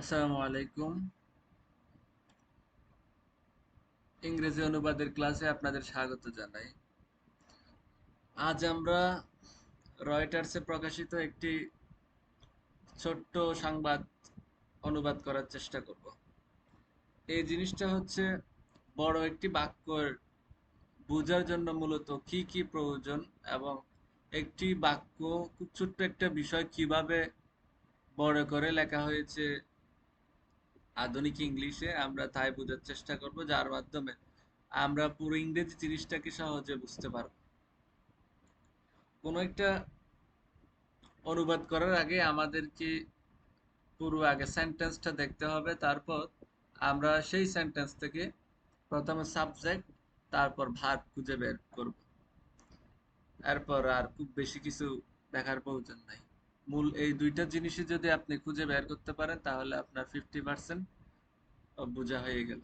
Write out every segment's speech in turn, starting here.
আসসালামু আলাইকুম। ইংরেজি অনুবাদের ক্লাসে আপনাদের স্বাগত জানাই। আজ আমরা রয়টার্সে প্রকাশিত একটি ছোট্ট সংবাদ অনুবাদ করার চেষ্টা করব। এই জিনিসটা হচ্ছে বড় একটি বাক্যের বোঝার জন্য মূলত কি কি প্রয়োজন এবং একটি বাক্য খুব ছোট্ট একটা বিষয় কিভাবে বড় করে লেখা হয়েছে আধুনিক ইংলিশে আমরা তাই বোঝার চেষ্টা করব, যার মাধ্যমে আমরা পুরো ইংরেজি জিনিসটাকে সহজে বুঝতে পারব। কোনো একটা অনুবাদ করার আগে আমাদেরকে পুরো আগে সেন্টেন্সটা দেখতে হবে, তারপর আমরা সেই সেন্টেন্স থেকে প্রথমে সাবজেক্ট তারপর ভার্ব খুঁজে বের করব। এরপর আর খুব বেশি কিছু দেখার প্রয়োজন নাই। মূল এই দুইটা জিনিসই যদি আপনি খুঁজে বের করতে পারেন তাহলে আপনার 50% বোঝা হয়ে গেল।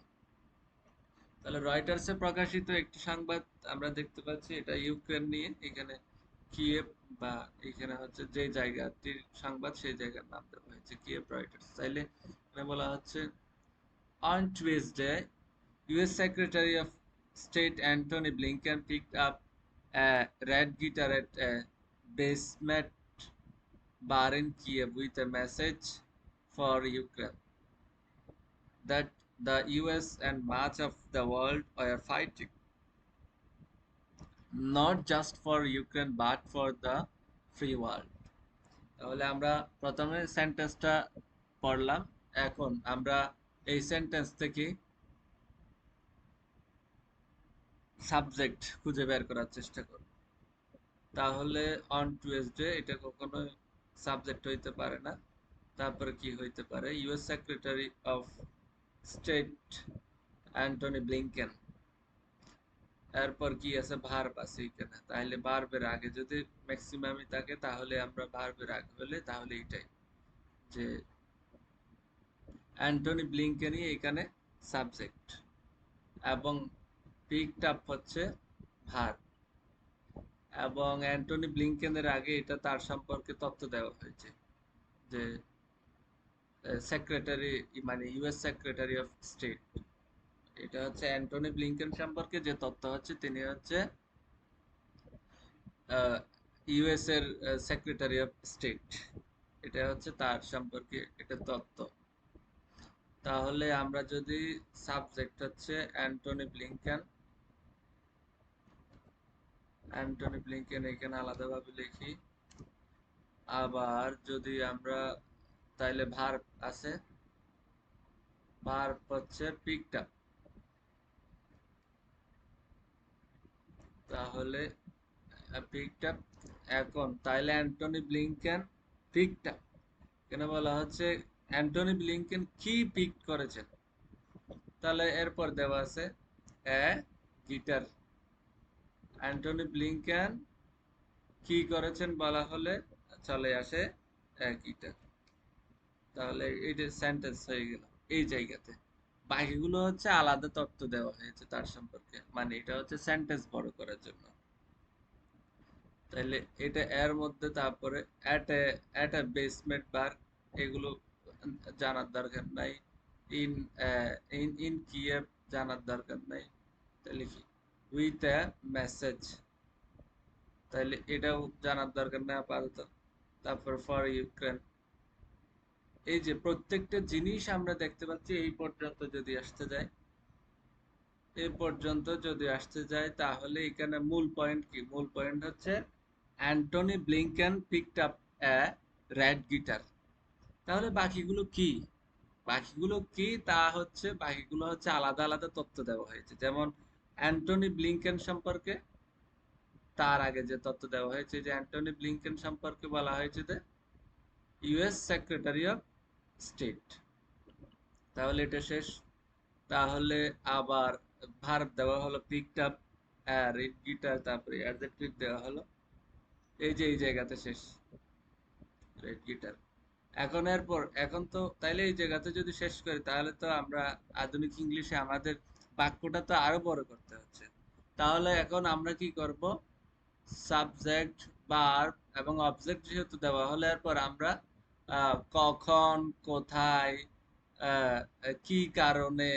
তাহলে রয়টার্সে প্রকাশিত একটি সংবাদ আমরা দেখতে পাচ্ছি, এটা ইউক্রেন নিয়ে। এখানে কিয়েভ বা এখানে হচ্ছে যে জায়গাটির সংবাদ সেই জায়গার নাম দেওয়া হয়েছে কিয়েভ রয়টার্স। তাইলে এখানে বলা হচ্ছে, on Tuesday, US Secretary of State Antony Blinken picked up a red guitar at a basement bar in Kiev with a message for Ukraine that the US and much of the world are fighting, not just for Ukraine but for the free world. তাহলে আমরা প্রথমে সেন্টেন্সটা পড়লাম। এখন আমরা এই sentence থেকে subject খুঁজে বের করার চেষ্টা করব। তাহলে অন টুয়েসডে এটা কখনো সাবজেক্ট হইতে পারে না। তারপরে কি হইতে পারে? US secretary of state Antony Blinken. এরপর কি আছে? ভার্ব আছে এখানে। তাহলে ভার্বের আগে যদি ম্যাক্সিমামই থাকে তাহলে আমরা ভার্বের আগে হলে তাহলে এটাই যে অ্যান্টনি ব্লিংকেনই এখানে সাবজেক্ট এবং পিকড আপ হচ্ছে ভার্ব। এবং অ্যান্টনি ব্লিংকেনের আগে এটা তার সম্পর্কে তথ্য দেওয়া হয়েছে যে সেক্রেটারি, মানে ইউএস সেক্রেটারি অফ স্টেট। এটা হচ্ছে অ্যান্টনি ব্লিংকেন সম্পর্কে যে তথ্য হচ্ছে, তিনি হচ্ছে ইউএস এর সেক্রেটারি অফ স্টেট। এটা হচ্ছে তার সম্পর্কে এটা তথ্য। তাহলে আমরা যদি সাবজেক্ট হচ্ছে অ্যান্টনি ব্লিংকেন এখানে আলাদাভাবে লিখি। আবার যদি আমরা তাইলে ভার্ব আছে, ভার্ব হচ্ছে পিকড আপ। তাহলে পিকড আপ। এখন তাইলে অ্যান্টনি ব্লিংকেন পিকড আপ কেন বলা হচ্ছে? অ্যান্টনি ব্লিংকেন কি পিক করেছেন? তাহলে এরপর দেওয়া আছে এ গিটার। অ্যান্টনি ব্লিংকেন কি করেছেন বলা হলে চলে আসে এ গিটার। তাহলে এটা সেন্টেন্স হয়ে গেল এই জায়গাতে। বাকিগুলো হচ্ছে আলাদা তথ্য দেওয়া হয়েছে তার সম্পর্কে, মানে এটা হচ্ছে সেন্টেন্স বড় করার জন্য। তাহলে এটা এর মধ্যে তারপরে অ্যাট এ বেসমেন্ট বার, এগুলো জানার দরকার নাই। ইন ইন কিয়েভ জানার দরকার নাই। তাহলে কি উইথ এ মেসেজ, তাহলে এটাও জানার দরকার নেই আপাতত। তারপর ফর ইউক্রেন। এই যে প্রত্যেকটা জিনিস আমরা দেখতে পাচ্ছি এই পর্যন্ত যদি আসতে যায়, এই পর্যন্ত যদি আসতে যায় তাহলে এখানে মূল পয়েন্ট কি? মূল পয়েন্ট হচ্ছে Antony Blinken picked up a red guitar. তাহলে বাকিগুলো কি? বাকিগুলো কি তা হচ্ছে, বাকিগুলো হচ্ছে আলাদা আলাদা তথ্য দেওয়া হয়েছে। যেমন অ্যান্টনি ব্লিংকেন সম্পর্কে তার আগে যে তথ্য দেওয়া হয়েছে, যে অ্যান্টনি ব্লিংকেন সম্পর্কে বলা হয়েছে যে ইউএস সেক্রেটারি অফ স্টেট। তাহলে এটা শেষ। তাহলে আবার ভার্ব দেওয়া হলো পিকড আপ রেড গিটার, তারপরে অ্যাডজেক্টিভ দেওয়া হলো। এই যে এই জায়গাতে শেষ রেড গিটার। এখন এরপর এখন তো তাইলে এই জায়গাতে যদি শেষ করি তাহলে তো আমরা আধুনিক ইংলিশে আমাদের বাক্যটা তো আরো বড় করতে হচ্ছে। তাহলে এখন আমরা কি করব? সাবজেক্ট, ভার্ব এবং অবজেক্ট যেহেতু দেওয়া হলো, এরপর আমরা কখন, কোথায় আহ, কি কারণে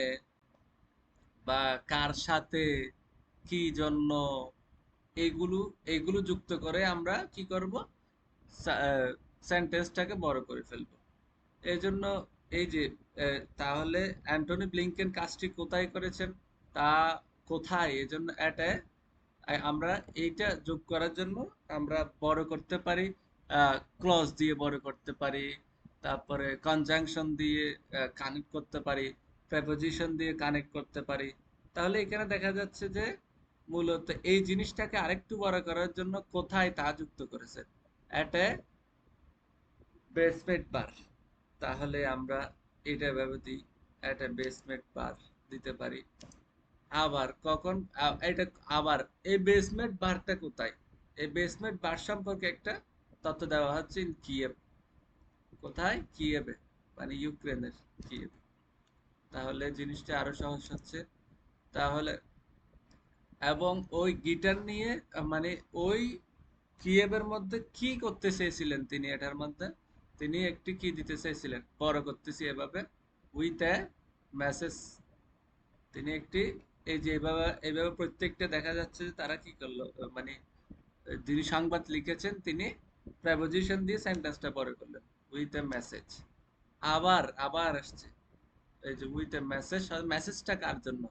বা কার সাথে, কি জন্য, এইগুলো এইগুলো যুক্ত করে আমরা কি করব, সেন্টেন্সটাকে বড় করে ফেলবো। এই জন্য এই যে তাহলে অ্যান্টনি ব্লিংকেন কাজটি কোথায় করেছেন, তা কোথায়, এই জন্য এটা আমরা এইটা যোগ করার জন্য আমরা বড় করতে পারি, ক্লজ দিয়ে বড় করতে পারি, তারপরে কনজাংশন দিয়ে কানেক্ট করতে পারি, প্রেপোজিশন দিয়ে কানেক্ট করতে পারি। তাহলে এখানে দেখা যাচ্ছে যে মূলত এই জিনিসটাকে আরেকটু বড় করার জন্য কোথায় তা যুক্ত করেছে, এটা বেসমেন্ট বার। তাহলে আমরা এটা ভেবে দিই, এটা বেসমেন্ট বার দিতে পারি। আবার কখন এটা আবার এই বেসমেন্ট বারটা কোথায়, এই বেসমেন্ট বার সম্পর্কে একটা তথ্য দেওয়া হচ্ছে ইন কিয়েভ। কোথায়, কিয়েভে, মানে ইউক্রেনের কিয়েভ। তাহলে জিনিসটা আরো সহজ হচ্ছে। তাহলে এবং ওই গিটার নিয়ে মানে ওই কিয়েভের মধ্যে কি করতে চেয়েছিলেন তিনি, এটার মধ্যে তিনি একটি কি দিতে চেয়েছিলেন, বড় করতেছি এভাবে, উইথ এ মেসেজ। তিনি একটি, এই যে এভাবে এইভাবে প্রত্যেকটা দেখা যাচ্ছে যে তারা কি করলো, মানে যিনি সংবাদ লিখেছেন তিনি প্রেপোজিশন দিয়ে সেন্টেন্সটা পরে করলেন, উইথ এ মেসেজ। আবার আবার আসছে এই যে উইথ এ মেসেজ, মেসেজটা কার জন্য,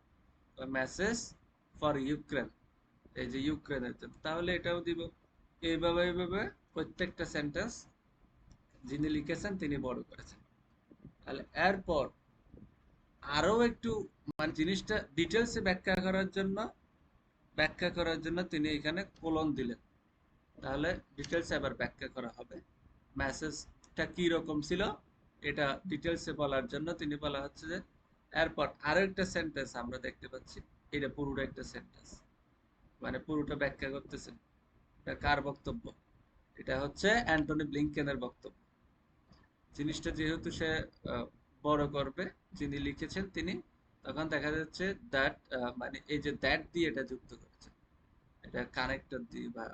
মেসেজ ফর ইউক্রেন, এই যে ইউক্রেনের জন্য। তাহলে এটাও দিব। এইভাবে এইভাবে প্রত্যেকটা সেন্টেন্স যিনি লিখেছেন তিনি বড় করেছেন। তাহলে এরপর আরো একটু মানে জিনিসটা ডিটেলসে ব্যাখ্যা করার জন্য তিনি এখানে কোলন দিলেন। তাহলে ডিটেলসে আবার ব্যাখ্যা করা হবে, মেসেজটা কি রকম ছিল এটা ডিটেলসে বলার জন্য তিনি বলা হচ্ছে যে এরপর আরো একটা সেন্টেন্স আমরা দেখতে পাচ্ছি। এটা পুরোটা একটা সেন্টেন্স, মানে পুরোটা ব্যাখ্যা করতেছেন। এটা কার বক্তব্য, এটা হচ্ছে অ্যান্টনি ব্লিংকেনের বক্তব্য। জিনিসটা যেহেতু সে বড় করবে, যিনি লিখেছেন তিনি, তখন দেখা যাচ্ছে দ্যাট, মানে এই যে দ্যাট দিয়ে এটা যুক্ত করেছে, এটা কানেক্টর দিয়ে বা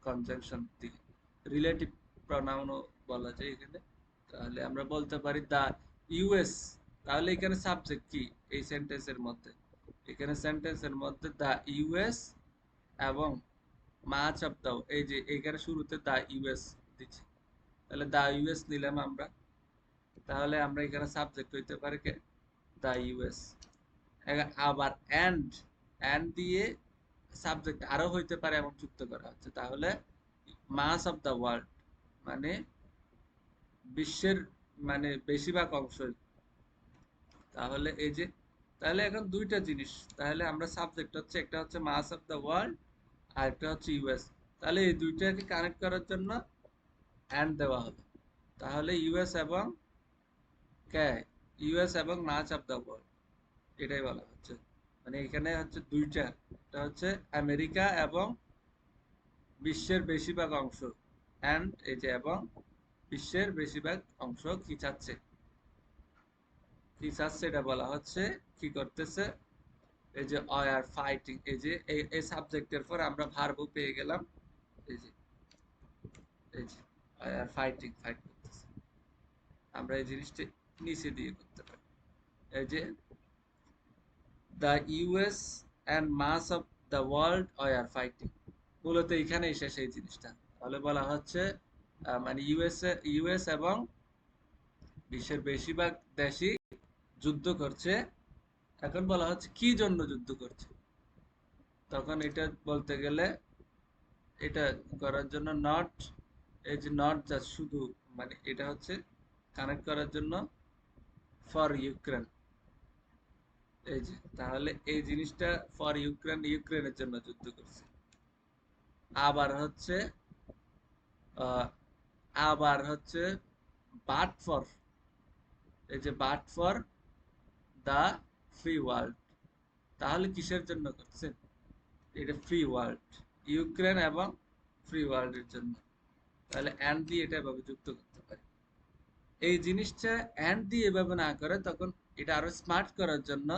কনজাংশন দিয়ে, রিলেটিভ প্রনাউনও বলা যায় এখানে। তাহলে আমরা বলতে পারি দা ইউএস। তাহলে এখানে সাবজেক্ট কি এই সেন্টেন্সের মধ্যে, এখানে সেন্টেন্সের মধ্যে দা ইউএস এবং মাচ অফ দাও, এই যে এখানে শুরুতে দা ইউএস দিচ্ছি, তাহলে দা ইউএস নিলাম আমরা। তাহলে আমরা এখানে সাবজেক্ট হইতে পারে কে, দা ইউএস। আবার এন্ড দিয়ে সাবজেক্ট আরো হইতে পারে এমন যুক্ত করা হচ্ছে। তাহলে মাস অফ দা ওয়ার্ল্ড, মানে বিশ্বের, মানে বেশিরভাগ অংশ। তাহলে এই যে, তাহলে এখন দুইটা জিনিস, তাহলে আমরা সাবজেক্ট হচ্ছে একটা হচ্ছে মাস অফ দা ওয়ার্ল্ড আর একটা হচ্ছে ইউএস। তাহলে এই দুইটাকে কানেক্ট করার জন্য এন্ড দেওয়া হলো। তাহলে ইউএস এবং কে, ইউএস এবং মাস অফ দা ওয়ার্ল্ড, এটাই বলা হচ্ছে। মানে এখানে হচ্ছে দুইটা, এটা হচ্ছে আমেরিকা এবং বিশ্বের বেশিরভাগ অংশ, এন্ড এই যে এবং বিশ্বের বেশিরভাগ অংশ কি চাচ্ছে, কি চাচ্ছে এটা বলা হচ্ছে, কি করতেছে, এই যে আর ফাইটিং, এই যে এই সাবজেক্টের পর আমরা ভার্ব পেয়ে গেলাম। এই যে এই যে আর ফাইটিং, ফাইট করতেছে। আমরা এই জিনিসটা নিচে দিয়ে করতে পারি, এই যে the US and mass of the world are fighting. মূলত এখানেই শেষ এই জিনিসটা। তাহলে বলা হচ্ছে মানে ইউএস এবং বিশ্বের বেশিরভাগ দেশই যুদ্ধ করছে। এখন বলা হচ্ছে কি জন্য যুদ্ধ করছে, তখন এটা বলতে গেলে এটা করার জন্য নট, এই যে নট জাস্ট শুধু, মানে এটা হচ্ছে কানেক্ট করার জন্য ফর ইউক্রেন। এই যে তাহলে এই জিনিসটা ফর ইউক্রেন, ইউক্রেনের জন্য যুদ্ধ করছে। আবার হচ্ছে আহ, আবার হচ্ছে বাট ফর, এই যে but for the free world. তাহলে কিসের জন্য করছে, এটা ফ্রি ওয়ার্ল্ড, ইউক্রেন এবং ফ্রি ওয়ার্ল্ডের জন্য। তাহলে অ্যান্ড দিয়ে এটা এভাবে যুক্ত করতে পারি। এই জিনিসটা অ্যান্ড দিয়ে এভাবে না করে তখন এটা আরো স্মার্ট করার জন্য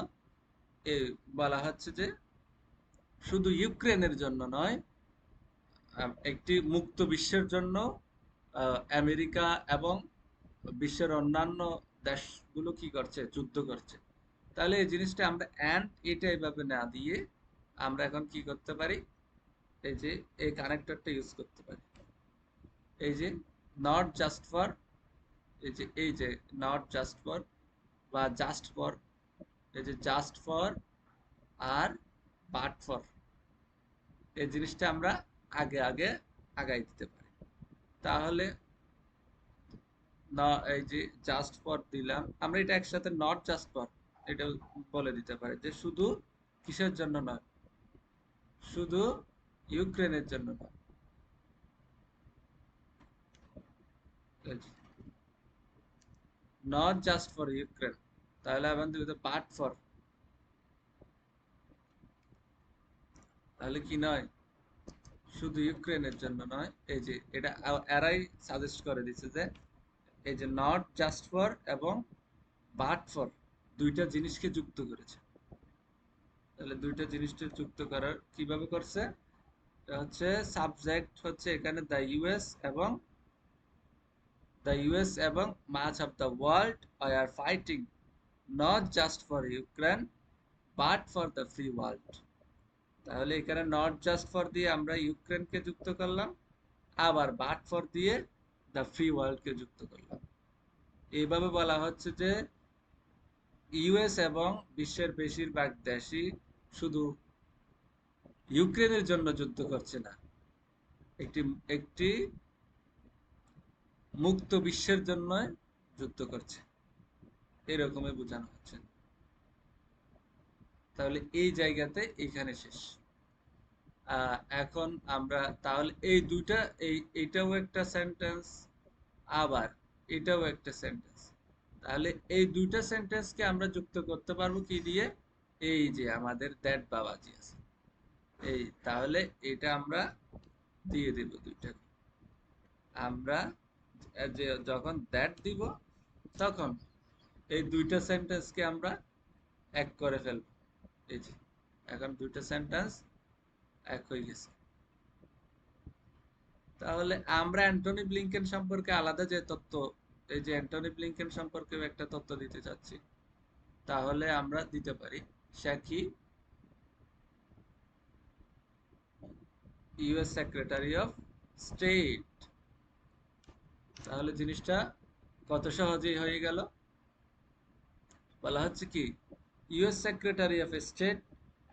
এই বলা হচ্ছে যে শুধু ইউক্রেনের জন্য নয়, একটি মুক্ত বিশ্বের জন্য আমেরিকা এবং বিশ্বের অন্যান্য দেশগুলো কি করছে, যুদ্ধ করছে। তাহলে এই জিনিসটা আমরা অ্যান্ড এটা এইভাবে না দিয়ে আমরা এখন কি করতে পারি, এই যে এই কানেক্টরটা ইউজ করতে পারি। এই যে নট জাস্ট ফর, এই যে নট জাস্ট ফর বা জাস্ট ফর, এই যে জাস্ট ফর আর বাট ফর, এই জিনিসটা আমরা আগে আগে আগাই দিতে পারি। তাহলে না, এই যে জাস্ট ফর দিলাম আমরা, এটা একসাথে নট জাস্ট ফর এটা বলে দিতে পারি যে শুধু কিসের জন্য নয়, শুধু ইউক্রেনের জন্য নয়। নট জাস্ট ফর ইউক্রেন, তাহলে আমাদের বাট ফর, তাহলে কি নয়, শুধু ইউক্রেনের জন্য নয়। এই যে এটা এরাই সাজেস্ট করে দিচ্ছে যে এই যে নট জাস্ট ফর এবং বাট ফর দুইটা জিনিসকে যুক্ত করেছে। তাহলে দুইটা জিনিসকে যুক্ত করার কিভাবে করছে, এটা হচ্ছে সাবজেক্ট হচ্ছে এখানে দ্য ইউএস এবং much of the world are fighting not just for Ukraine but for the free world. তাহলে এখানে নট জাস্ট ফর দিয়ে আমরা ইউক্রেনকে যুক্ত করলাম, আবার বাট ফর দিয়ে দ্য ফ্রি ওয়ার্ল্ডকে যুক্ত করলাম। এইভাবে বলা হচ্ছে যে ইউএস এবং বিশ্বের বেশিরভাগ দেশই শুধু ইউক্রেনের জন্য যুদ্ধ করছে না, একটি একটি মুক্ত বিশ্বের জন্য যুদ্ধ করছে, এরকমই বোঝানো হচ্ছে। তাহলে এই জায়গাতে এখানে শেষ। এখন আমরা তাহলে এই দুইটা, এইটাও একটা সেন্টেন্স, আবার এটাও একটা সেন্টেন্স। তাহলে এই দুইটা সেন্টেন্সকে আমরা যুক্ত করতে পারবো কি দিয়ে, এই যে আমাদের দ্যাট বাবাজি আছে, এই তাহলে এটা আমরা দিয়ে দেব দুইটা। আমরা যে যখন দ্যাট দিব তখন এই দুইটা সেন্টেন্সকে আমরা এক করে ফেলবো। এই যে এখন দুইটা সেন্টেন্স এক হয়ে গেছে। তাহলে আমরা অ্যান্টনি ব্লিংকেন সম্পর্কে আলাদা যে তথ্য, এই যে অ্যান্টনি ব্লিংকেন সম্পর্কেও একটা তথ্য দিতে চাচ্ছি, তাহলে আমরা দিতে পারি সে কি ইউএস সেক্রেটারি অফ স্টেট। তাহলে জিনিসটা কত সহজেই হয়ে গেল। বলা হচ্ছে কি US secretary of state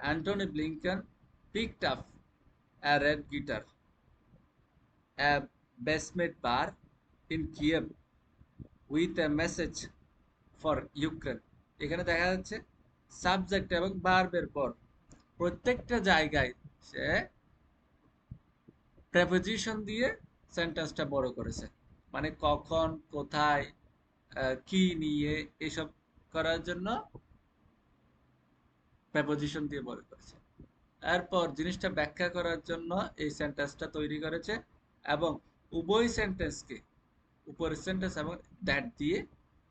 Antony Blinken picked up a red guitar, a basement bar in Kiev with a message for Ukraine। এখানে দেখা যাচ্ছে সাবজেক্ট এবং ভার্বের পর প্রত্যেকটা জায়গায় সে প্রেপোজিশন দিয়ে সেন্টেন্সটা বড় করেছে, মানে কখন, কোথায়, কি নিয়ে, এসব করার জন্য প্রেপোজিশন দিয়ে বড় করেছে। এরপর জিনিসটা ব্যাখ্যা করার জন্য এই সেন্টেন্সটা তৈরি করেছে এবং উভয় সেন্টেন্সকে, উপরের সেন্টেন্স এবং দ্যাট দিয়ে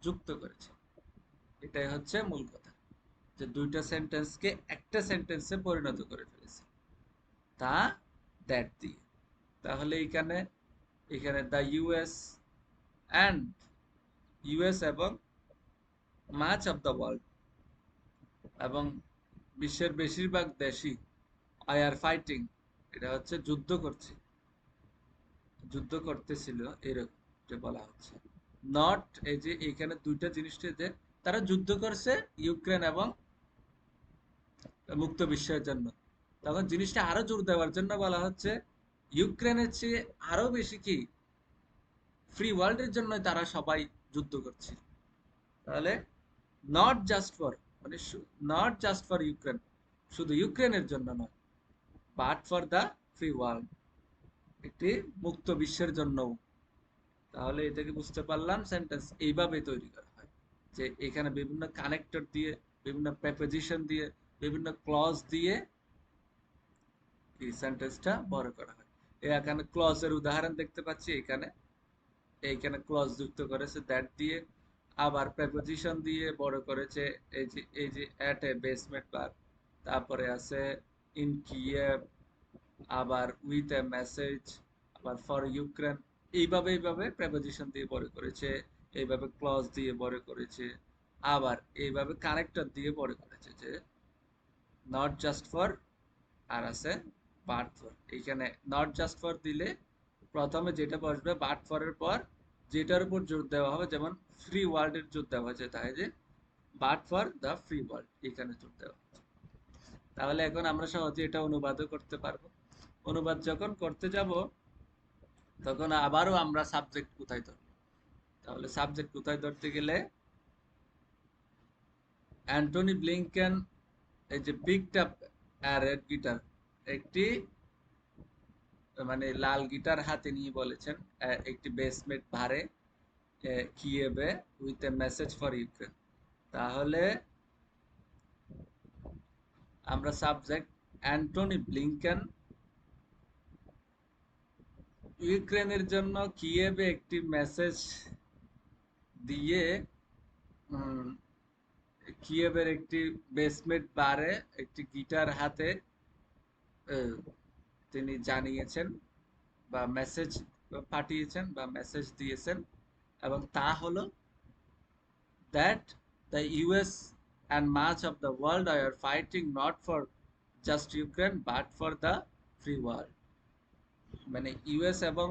যুক্ত করেছে। এটাই হচ্ছে মূল কথা, যে দুইটা সেন্টেন্সকে একটা সেন্টেন্সে পরিণত করে ফেলেছে, তা দ্যাট দিয়ে। তাহলে এখানে এখানে দ্য অ্যান্ড ইউএস এবং মাচ অফ দ্য ওয়ার্ল্ড এবং বিশ্বের বেশিরভাগ দেশই আর ফাইটিং, এটা হচ্ছে যুদ্ধ করছে, যুদ্ধ করতেছিল, এরকম যে বলা হচ্ছে। নট, এই যে এখানে দুইটা জিনিসটা যে তারা যুদ্ধ করছে ইউক্রেন এবং মুক্ত বিশ্বের জন্য, তখন জিনিসটা আরো জোর দেওয়ার জন্য বলা হচ্ছে ইউক্রেনের চেয়ে আরো বেশি কি ফ্রি ওয়ার্ল্ডের জন্য তারা সবাই যুদ্ধ করছে। তাহলে নট জাস্ট ফর, মানে নট জাস্ট ফর ইউক্রেন, শুধু ইউক্রেনের জন্য নয়, but for the free world, একটি মুক্ত বিশ্বের জন্য। তাহলে এটাকে বুঝতে পারলাম সেন্টেন্স এইভাবে তৈরি করা হয়, যে এখানে বিভিন্ন কানেক্টর দিয়ে, বিভিন্ন প্রেপোজিশন দিয়ে, বিভিন্ন ক্লজ দিয়ে এই সেন্টেন্সটা বড় করা হয়। এখানে ক্লজের উদাহরণ দেখতে পাচ্ছি, এখানে এইখানে ক্লজ যুক্ত করেছে দ্যাট দিয়ে, আবার প্রেপোজিশন দিয়ে বড় করেছে এই যে অ্যাট এ বেসমেন্ট বার, তারপরে আছে ইন কিয়েভ, আবার উইথ এ মেসেজ, আবার ফর ইউক্রেন, এইভাবে প্রেপোজিশন দিয়ে বড় করেছে। এইভাবে ক্লজ দিয়ে পরে করেছে, আবার এইভাবে কানেক্টর দিয়ে পরে করেছে যে নট জাস্ট ফর, আর আছে বাট ফর। এইখানে নট জাস্ট ফর দিলে প্রথমে যেটা বসবে বাট ফরের পর যেটার উপর জোর দেওয়া হবে, যেমন ফ্রি ওয়ার্ল্ডের জোর দেওয়া হয়েছে, তাই যে but for the free world এখানে জোর দেওয়া হয়েছে। তাহলে এখন আমরা সহজে এটা অনুবাদও করতে পারবো। অনুবাদ যখন করতে যাব তখন আবারও আমরা সাবজেক্ট কোথায় ধরবো, তাহলে সাবজেক্ট কোথায় ধরতে গেলে অ্যান্টনি ব্লিংকেন এই যে picked up a red guitar, একটি মানে লাল গিটার হাতে নিয়ে বলেছেন একটি বেসমেন্ট ভারে কিয়েভে with a message for Ukraine. তাহলে আমরা সাবজেক্ট অ্যান্টনি ব্লিংকেন ইউক্রেনের জন্য কিয়েভে একটি মেসেজ দিয়ে কিয়েভের একটি বেসমেন্ট বারে একটি গিটার হাতে তিনি জানিয়েছেন বা মেসেজ পাঠিয়েছেন বা মেসেজ দিয়েছেন, এবং তা হলো that the US and much of the world are fighting not for just Ukraine but for the free world। মানে ইউএস এবং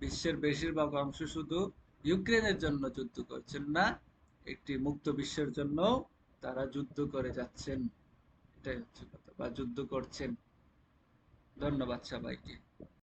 বিশ্বের বেশিরভাগ অংশ শুধু ইউক্রেনের জন্য যুদ্ধ করছেন না, একটি মুক্ত বিশ্বের জন্য তারা যুদ্ধ করে যাচ্ছেন। এটাই হচ্ছে কথা, বা যুদ্ধ করছেন। ধন্যবাদ সবাইকে।